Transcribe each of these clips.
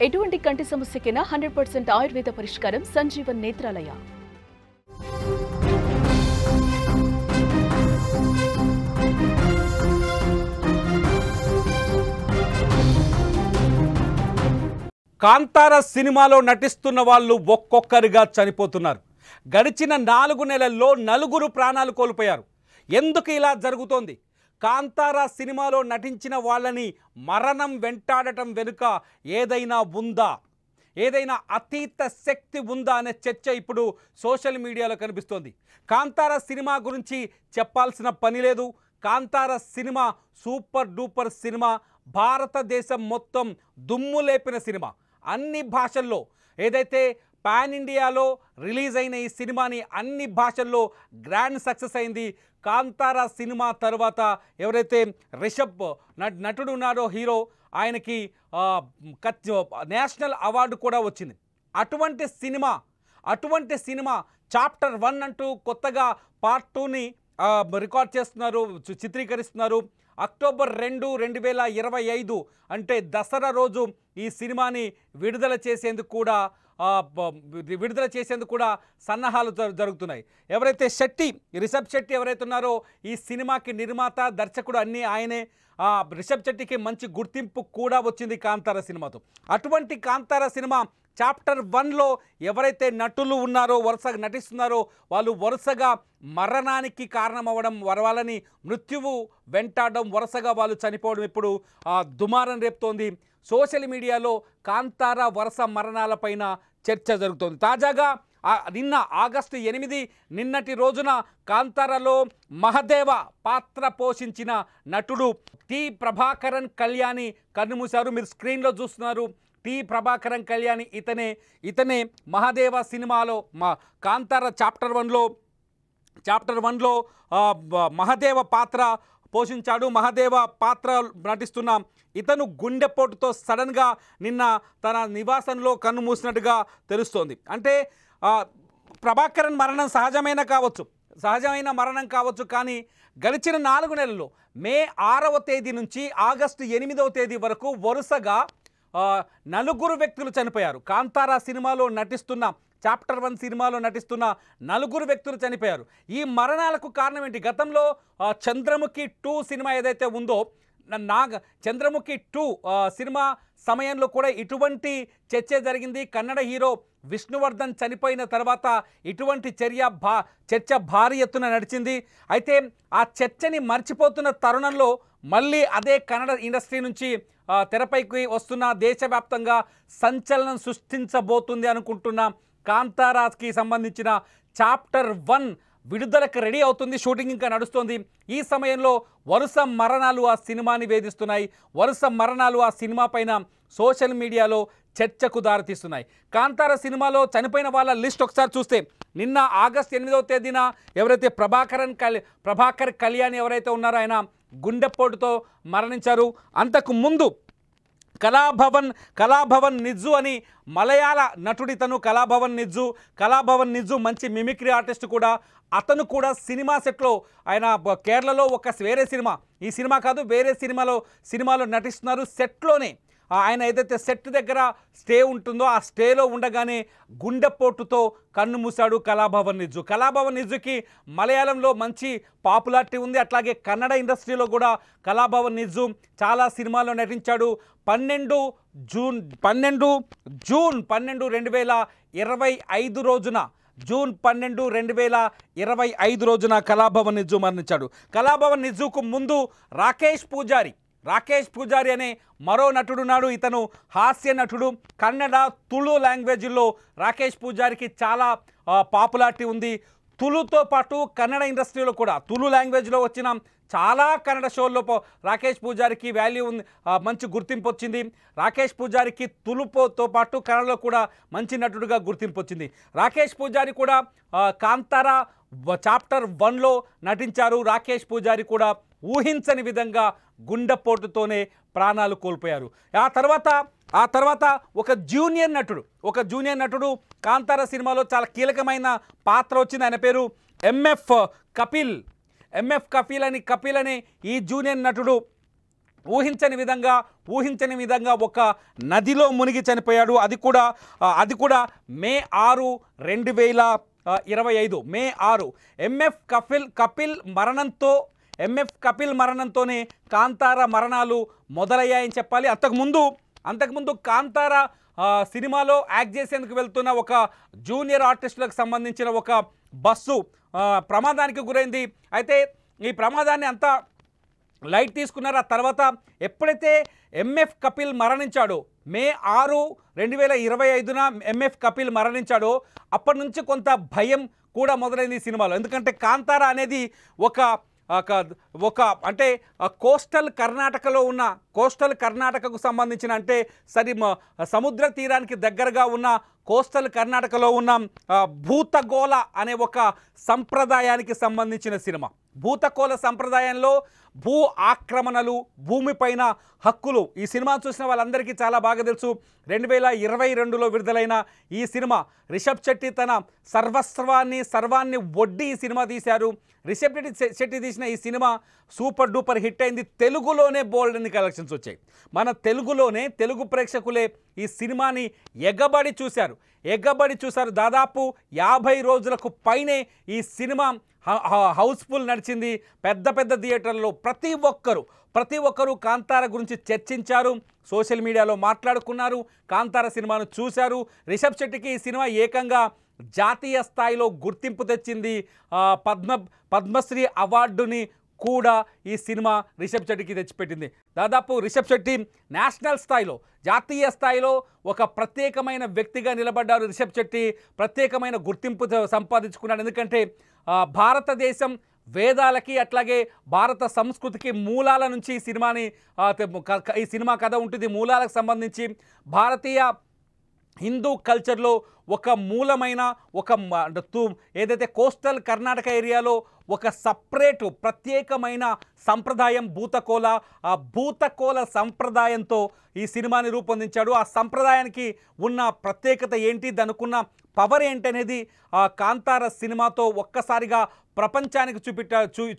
ఎటువంటి కంటి సమస్యకైనా 100% ఆయుర్వేద పరిష్కారం సంజీవన్ నేత్రాలయ. కాంతారా సినిమాలో నటిస్తున్న వాళ్ళు ఒక్కొక్కరిగా చనిపోతున్నారు. గడిచిన 4 నెలల్లో 4 ప్రాణాలు కోల్పోయారు. ఎందుకు ఇలా జరుగుతోంది? కాంతారా సినిమాలో నటించిన వాళ్ళని మరణం వెంటాడటం వెనుక ఏదైనా ఉందా? ఏదైనా అతీత శక్తి ఉందా అనే చర్చ ఇప్పుడు సోషల్ మీడియాలో కనిపిస్తోంది. కాంతారా సినిమా గురించి చెప్పాల్సిన పని లేదు. Kantara cinema super duper cinema, భారతదేశం మొత్తం దుమ్ము లేపిన సినిమా. అన్ని భాషల్లో, ఏదైతే పాన్ ఇండియాలో రిలీజ్ అయిన ఈ సినిమాని అన్ని భాషల్లో గ్రాండ్ సక్సెస్ అయింది. కాంతారా సినిమా తర్వాత ఎవరైతే రిషబ్ నటుడు ఉన్నాడో, హీరో, ఆయనకి నేషనల్ అవార్డు కూడా వచ్చింది. అటువంటి సినిమా చాప్టర్ 1 అంటూ కొత్తగా పార్ట్ 2ని రికార్డ్ చేస్తున్నారు, చిత్రీకరిస్తున్నారు. అక్టోబర్ 2, 2025 అంటే దసరా రోజు ఈ సినిమాని విడుదల చేసేందుకు కూడా సన్నాహాలు జరుగుతున్నాయి. ఎవరైతే రిషబ్ శెట్టి ఎవరైతే ఉన్నారో ఈ సినిమాకి నిర్మాత, దర్శకుడు అన్నీ ఆయనే. రిషబ్ శెట్టికి మంచి గుర్తింపు కూడా వచ్చింది కాంతారా సినిమాతో. అటువంటి కాంతారా సినిమా చాప్టర్ 1లో ఎవరైతే నటులు ఉన్నారో, వరుసగా నటిస్తున్నారో, వాళ్ళు వరుసగా మరణానికి కారణమవ్వడం, వాళ్ళని మృత్యువు వెంటాడడం, వరుసగా వాళ్ళు చనిపోవడం ఇప్పుడు దుమారం రేపుతోంది. సోషల్ మీడియాలో కాంతారా వరుస మరణాలపైన చర్చ జరుగుతోంది. తాజాగా నిన్న ఆగస్టు 8 నిన్నటి రోజున కాంతారాలో మహదేవ పాత్ర పోషించిన నటుడు టి ప్రభాకరన్ కళ్యాణి కన్నుమూశారు. మీరు స్క్రీన్లో చూస్తున్నారు. టి ప్రభాకరన్ కళ్యాణి ఇతనే మహదేవ సినిమాలో కాంతారా చాప్టర్ 1లో మహదేవ పాత్ర పోషించాడు. మహదేవ పాత్ర నటిస్తున్న ఇతను గుండెపోటుతో సడన్గా నిన్న తన నివాసంలో కన్ను మూసినట్టుగా తెలుస్తోంది. అంటే ప్రభాకరన్ మరణం సహజమైన మరణం కావచ్చు, కానీ గడిచిన 4 నెలల్లో మే 6వ తేదీ నుంచి ఆగస్టు 8వ తేదీ వరకు వరుసగా 4 వ్యక్తులు చనిపోయారు. కాంతారా సినిమాలో నటిస్తున్న చాప్టర్ 1 సినిమాలో నటిస్తున్న 4 వ్యక్తులు చనిపోయారు. ఈ మరణాలకు కారణం ఏంటి? గతంలో చంద్రముఖి 2 సినిమా ఏదైతే ఉందో, చంద్రముఖి 2 సినిమా సమయంలో కూడా ఇటువంటి చర్చ జరిగింది. కన్నడ హీరో విష్ణువర్ధన్ చనిపోయిన తర్వాత ఇటువంటి చర్చ భారీ ఎత్తున నడిచింది. అయితే ఆ చర్చని మర్చిపోతున్న తరుణంలో మళ్ళీ అదే కన్నడ ఇండస్ట్రీ నుంచి తెరపైకి వస్తున్న, దేశవ్యాప్తంగా సంచలనం సృష్టించబోతుంది అనుకుంటున్న కాంతారాకి సంబంధించిన చాప్టర్ 1 విడుదలకు రెడీ అవుతుంది. షూటింగ్ ఇంకా నడుస్తోంది. ఈ సమయంలో వరుస మరణాలు ఆ సినిమాని వేధిస్తున్నాయి. వరుస మరణాలు ఆ సినిమా పైన సోషల్ మీడియాలో చర్చకు దారితీస్తున్నాయి. కాంతారా సినిమాలో చనిపోయిన వాళ్ళ లిస్ట్ ఒకసారి చూస్తే, నిన్న ఆగస్టు 8వ తేదీన ఎవరైతే ప్రభాకర్ కళ్యాణి ఎవరైతే ఉన్నారో ఆయన గుండెపోటుతో మరణించారు. అంతకు ముందు కళాభవన్ నిజ్జు అని మలయాళ నటుడితను. కళాభవన్ నిజ్జు మంచి మిమిక్రీ ఆర్టిస్ట్ కూడా. అతను కూడా సినిమా సెట్లో, ఆయన కేరళలో వేరే సినిమా, ఈ సినిమా కాదు వేరే సినిమాలో నటిస్తున్నారు. సెట్లోనే ఆయన ఏదైతే సెట్ దగ్గర స్టే ఉంటుందో ఆ స్టేలో ఉండగానే గుండెపోటుతో కన్ను మూశాడు కళాభవన్ నిజ్జుకి మలయాళంలో మంచి పాపులారిటీ ఉంది. అట్లాగే కన్నడ ఇండస్ట్రీలో కూడా కళాభవన్ నిజ్జు చాలా సినిమాల్లో నటించాడు. 12 జూన్ 2025 రోజున జూన్ 12, 2025 రోజున కళాభవన్ నిజ్జు మరణించాడు. కళాభవన్ నిజ్జుకు ముందు రాకేష్ పూజారి అనే మరో నటుడున్నాడు. ఇతను హాస్య నటుడు. కన్నడ, తుళు లాంగ్వేజ్లో రాకేష్ పూజారికి చాలా పాపులారిటీ ఉంది. తుళుతో పాటు కన్నడ ఇండస్ట్రీలో కూడా తుళు లాంగ్వేజ్లో వచ్చిన చాలా కన్నడ షోల్లో రాకేష్ పూజారికి వాల్యూ ఉంది, మంచి గుర్తింపు వచ్చింది. రాకేష్ పూజారికి తులుతో పాటు కన్నడలో కూడా మంచి నటుడుగా గుర్తింపు వచ్చింది. రాకేష్ పూజారి కూడా కాంతారా చాప్టర్ 1లో నటించారు. రాకేష్ పూజారి కూడా ఊహించని విధంగా గుండెపోటుతోనే ప్రాణాలు కోల్పోయారు. ఆ తర్వాత ఒక జూనియర్ నటుడు కాంతారా సినిమాలో చాలా కీలకమైన పాత్ర వచ్చింది. ఆయన పేరు ఎంఎఫ్ కపిల్ అని ఈ జూనియర్ నటుడు ఊహించని విధంగా ఊహించని విధంగా ఒక నదిలో మునిగి చనిపోయాడు. అది కూడా మే 6, 2025 మే 6 ఎంఎఫ్ కపిల్ మరణంతోనే కాంతార మరణాలు మొదలయ్యాయని చెప్పాలి. అంతకుముందు కాంతార సినిమాలో యాక్ట్ చేసేందుకు వెళ్తున్న ఒక జూనియర్ ఆర్టిస్టులకు సంబంధించిన ఒక బస్సు ప్రమాదానికి గురైంది. అయితే ఈ ప్రమాదాన్ని అంతా లైట్ తీసుకున్నారు. ఆ తర్వాత ఎప్పుడైతే ఎంఎఫ్ కపిల్ మరణించాడో మే 6, 2025న ఎంఎఫ్ కపిల్ మరణించాడో అప్పటి నుంచి కొంత భయం కూడా మొదలైంది ఈ సినిమాలో. ఎందుకంటే కాంతార అనేది ఒక అంటే కోస్టల్ కర్ణాటకకు సంబంధించిన అంటే సముద్ర తీరానికి దగ్గరగా ఉన్న కోస్టల్ కర్ణాటకలో ఉన్న భూతగోళ అనే ఒక సంప్రదాయానికి సంబంధించిన సినిమా. భూతకోళ సంప్రదాయంలో భూ ఆక్రమణలు, భూమిపైన హక్కులు ఈ సినిమా చూసిన వాళ్ళందరికీ చాలా బాగా తెలుసు. 2022లో విడుదలైన ఈ సినిమా రిషబ్ శెట్టి తన సర్వాన్ని ఒడ్డి ఈ సినిమా తీశారు. రిషబ్ శెట్టి తీసిన ఈ సినిమా సూపర్ డూపర్ హిట్ అయింది. తెలుగులోనే బోల్డ్ అన్ని కలెక్షన్స్ వచ్చాయి. మన తెలుగు ప్రేక్షకులే ఈ సినిమాని ఎగబడి చూశారు. దాదాపు 50 రోజులకు పైనే ఈ సినిమా హౌస్ఫుల్ నడిచింది. పెద్ద థియేటర్లో ప్రతి ఒక్కరూ కాంతార గురించి చర్చించారు, సోషల్ మీడియాలో మాట్లాడుకున్నారు, కాంతార సినిమాను చూశారు. రిషబ్ శెట్టికి ఈ సినిమా ఏకంగా జాతీయ స్థాయిలో గుర్తింపు తెచ్చింది. పద్మశ్రీ అవార్డుని కూడా ఈ సినిమా రిషబ్ శెట్టికి తెచ్చిపెట్టింది. దాదాపు రిషబ్ శెట్టి నేషనల్ స్థాయిలో, జాతీయ స్థాయిలో ఒక ప్రత్యేకమైన వ్యక్తిగా నిలబడ్డారు. రిషబ్ శెట్టి ప్రత్యేకమైన గుర్తింపు సంపాదించుకున్నాడు. ఎందుకంటే భారతదేశం వేదాలకి అట్లాగే భారత సంస్కృతికి మూలాల నుంచి ఈ సినిమా కథ ఉంటుంది. మూలాలకు సంబంధించి భారతీయ హిందూ కల్చర్లో ఒక మూలమైన ఏదైతే కోస్టల్ కర్ణాటక ఏరియాలో ఒక ప్రత్యేకమైన సంప్రదాయం భూతకోళ. ఆ భూతకోళ సంప్రదాయంతో ఈ సినిమాని రూపొందించాడు. ఆ సంప్రదాయానికి ఉన్న ప్రత్యేకత ఏంటి, దానికున్న పవర్ ఏంటనేది కాంతార సినిమాతో ఒక్కసారిగా ప్రపంచానికి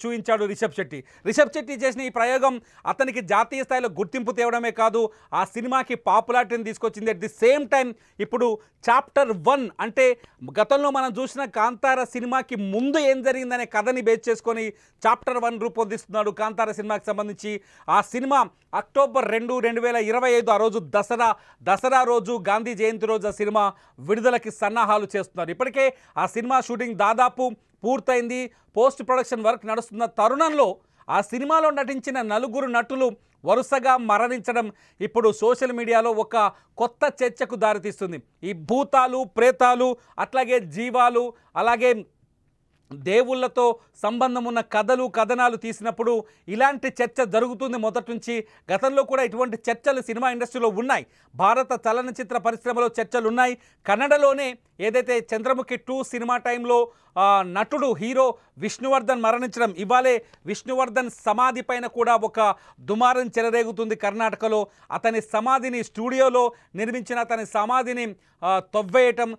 చూపించాడు రిషబ్ శెట్టి చేసిన ఈ ప్రయోగం అతనికి జాతీయ స్థాయిలో గుర్తింపు తేవడమే కాదు, ఆ సినిమాకి పాపులారిటీని తీసుకొచ్చింది. అట్ ది సేమ్ టైం ఇప్పుడు చాప్టర్ 1 అంటే గతంలో మనం చూసిన కాంతార సినిమాకి ముందు ఏం జరిగిందనే కథని బేస్ చేసుకొని చాప్టర్ 1 రూపొందిస్తున్నాడు కాంతార సినిమాకి సంబంధించి. ఆ సినిమా అక్టోబర్ 2, 2025 ఆ రోజు దసరా రోజు, గాంధీ జయంతి రోజు ఆ సినిమా విడుదలకి సన్నాహాలు చేస్తున్నారు. ఇప్పటికే ఆ సినిమా షూటింగ్ దాదాపు పూర్తయింది. పోస్ట్ ప్రొడక్షన్ వర్క్ నడుస్తున్న తరుణంలో ఆ సినిమాలో నటించిన 4 నటులు వరుసగా మరణించడం ఇప్పుడు సోషల్ మీడియాలో ఒక కొత్త చర్చకు దారితీస్తుంది. ఈ భూతాలు, ప్రేతాలు, అట్లాగే జీవాలు, అలాగే దేవుళ్ళతో సంబంధం ఉన్న కథనాలు తీసినప్పుడు ఇలాంటి చర్చ జరుగుతుంది మొదటి నుంచి. గతంలో కూడా ఇటువంటి చర్చలు సినిమా ఇండస్ట్రీలో ఉన్నాయి. భారత చలనచిత్ర పరిశ్రమలో చర్చలు ఉన్నాయి. కన్నడలోనే ఏదైతే చంద్రముఖి 2 సినిమా టైంలో నటుడు హీరో విష్ణువర్ధన్ మరణించడం, ఇవాళే విష్ణువర్ధన్ సమాధి పైన కూడా ఒక దుమారం చెలరేగుతుంది కర్ణాటకలో. అతని సమాధిని స్టూడియోలో నిర్మించిన అతని సమాధిని తవ్వేయటం,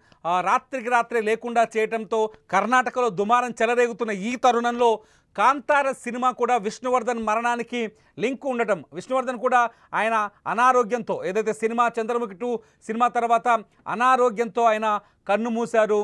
రాత్రికి రాత్రే లేకుండా చేయటంతో కర్ణాటకలో దుమారం చెలరేగుతున్న ఈ తరుణంలో కాంతార సినిమా కూడా విష్ణువర్ధన్ మరణానికి లింక్ ఉండటం, విష్ణువర్ధన్ కూడా ఆయన అనారోగ్యంతో ఏదైతే సినిమా చంద్రముఖి 2 సినిమా తర్వాత అనారోగ్యంతో ఆయన కన్ను మూశారు.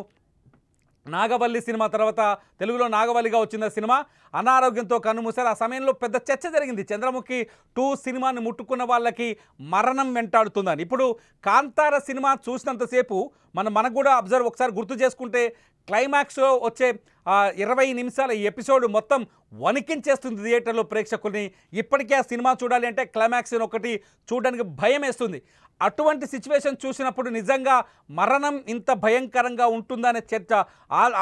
నాగవల్లి సినిమా తర్వాత తెలుగులో నాగవల్లిగా వచ్చిన సినిమా అనారోగ్యంతో కన్నుమూశారు. ఆ సమయంలో పెద్ద చర్చ జరిగింది. చంద్రముఖి 2 సినిమాని ముట్టుకున్న వాళ్ళకి మరణం వెంటాడుతుందని. ఇప్పుడు కాంతార సినిమా చూసినంతసేపు మనకు కూడా ఒకసారి గుర్తు చేసుకుంటే క్లైమాక్స్లో వచ్చే 20 నిమిషాల ఈ ఎపిసోడ్ మొత్తం వణికించేస్తుంది థియేటర్లో ప్రేక్షకుల్ని. ఇప్పటికే ఆ సినిమా చూడాలి అంటే క్లైమాక్స్ ఒకటి చూడడానికి భయం వేస్తుంది. అటువంటి సిచ్యువేషన్ చూసినప్పుడు నిజంగా మరణం ఇంత భయంకరంగా ఉంటుందనే చర్చ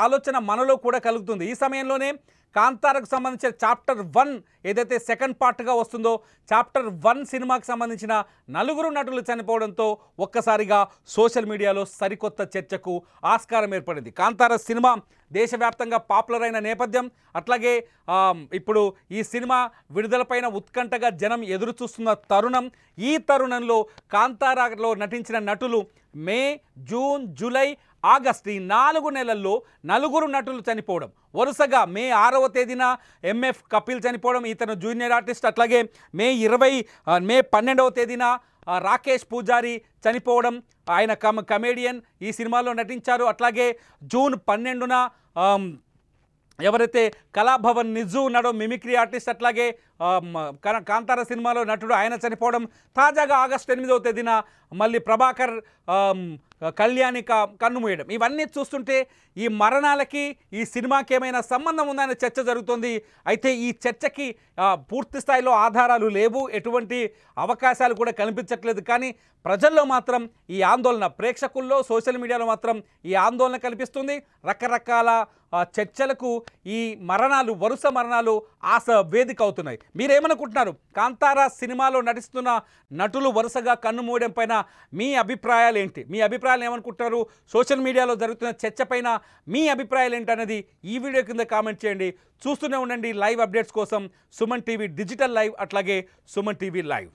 ఆలోచన మనలో కూడా కలుగుతుంది. ఈ సమయంలోనే కాంతారకు సంబంధించిన చాప్టర్ 1 ఏదైతే సెకండ్ పార్ట్గా వస్తుందో చాప్టర్ 1 సినిమాకి సంబంధించిన 4 నటులు చనిపోవడంతో ఒక్కసారిగా సోషల్ మీడియాలో సరికొత్త చర్చకు ఆస్కారం ఏర్పడింది. కాంతార సినిమా దేశవ్యాప్తంగా పాపులర్ అయిన నేపథ్యం. అట్లాగే ఇప్పుడు ఈ సినిమా విడుదలపైన ఉత్కంఠగా జనం ఎదురు చూస్తున్న తరుణం. ఈ తరుణంలో కాంతారాలో నటించిన నటులు మే, జూన్, జూలై, ఆగస్ట్ ఈ 4 నెలల్లో 4 నటులు చనిపోవడం. వరుసగా మే 6వ తేదీన ఎంఎఫ్ కపిల్ చనిపోవడం, ఇతను జూనియర్ ఆర్టిస్ట్. అట్లాగే మే 12వ తేదీన రాకేష్ పూజారి చనిపోవడం, ఆయన కమేడియన్, ఈ సినిమాలో నటించారు. అట్లాగే జూన్ 12న ఎవరైతే కళాభవన్ నిజు ఉన్నాడో మిమిక్రీ ఆర్టిస్ట్, అట్లాగే కాంతార సినిమాలో నటుడు, ఆయన చనిపోవడం. తాజాగా ఆగస్టు 8వ తేదీన మళ్ళీ ప్రభాకర్ కళ్యాణి కన్నుమూయడం. ఇవన్నీ చూస్తుంటే ఈ మరణాలకి ఈ సినిమాకి ఏమైనా సంబంధం ఉందనే చర్చ జరుగుతుంది. అయితే ఈ చర్చకి పూర్తి స్థాయిలో ఆధారాలు లేవు, ఎటువంటి అవకాశాలు కూడా కనిపించట్లేదు. కానీ ప్రజల్లో మాత్రం ఈ ఆందోళన, ప్రేక్షకుల్లో సోషల్ మీడియాలో మాత్రం ఈ ఆందోళన కనిపిస్తుంది. రకరకాల చర్చలకు ఈ మరణాలు, వరుస మరణాలు వేదిక అవుతున్నాయి. మీరేమనుకుంటున్నారు? కాంతారా సినిమాలో నటిస్తున్న నటులు వరుసగా కన్నుమూయడం పైన మీ అభిప్రాయాలు ఏంటి? మీ అభిప్రాయాలు ఏమనుకుంటున్నారు? సోషల్ మీడియాలో జరుగుతున్న చర్చ పైన మీ అభిప్రాయాలు ఏంటనేది ఈ వీడియో కింద కామెంట్ చేయండి. చూస్తూనే ఉండండి లైవ్ అప్డేట్స్ కోసం సుమన్ టీవీ డిజిటల్ లైవ్, అట్లాగే సుమన్ టీవీ లైవ్.